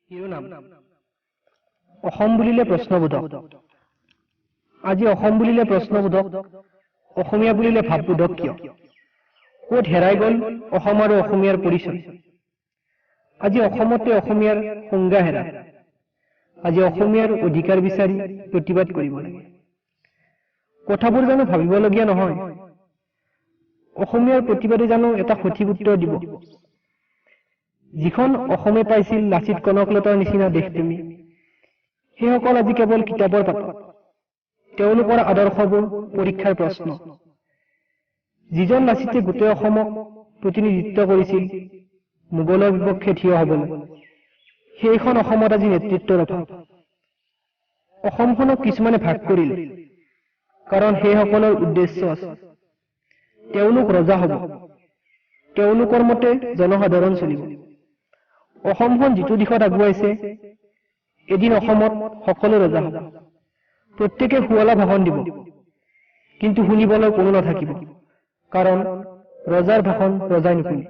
শিৰোনাম অসম বুলিলে প্ৰশ্নবোধক। আজি অসম বুলিলে প্ৰশ্নবোধক, অসমীয়া বুলিলে ভাববোধক কিয়? ক'ত হেৰাই গ'ল অসম আৰু অসমীয়াৰ পৰিচয়? আজি অসমতে অসমীয়াৰ সংজ্ঞা হেৰা। আজি অসমীয়াৰ অধিকাৰ বিচাৰি প্ৰতিবাদ কৰিব লাগে। কথাবোৰ জানো ভাবিবলগীয়া নহয়? অসমীয়াৰ প্ৰতিবাদে জানো এটা সঠিক উত্তৰ দিব? যিখন অসমে পাইছিল লাচিত কনকলতাৰ নিচিনা দেশপ্ৰেমী, সেইসকল আজি কেৱল কিতাপৰ পাতত। তেওঁলোকৰ আদৰ্শবোৰ পৰীক্ষাৰ প্ৰশ্ন। যিজন লাচিতে গোটেই অসমক প্ৰতিনিধিত্ব কৰিছিল মোগলৰ বিপক্ষে থিয় হ'বলৈ, সেইখন অসমত আজি নেতৃত্বৰ অভাৱ। অসমখনক কিছুমানে ভাগ কৰিল, কাৰণ সেইসকলৰ উদ্দেশ্য আছে। তেওঁলোক ৰজা হ'ব, তেওঁলোকৰ মতে জনসাধাৰণ চলিব। অসমখন যিটো দিশত আগুৱাইছে, এদিন অসমত সকলো ৰজা হ'ব। প্ৰত্যেকে শুৱলা ভাষণ দিব, কিন্তু শুনিবলৈ কোনো নাথাকিব, কাৰণ ৰজাৰ ভাষণ ৰজাই নুশুনে।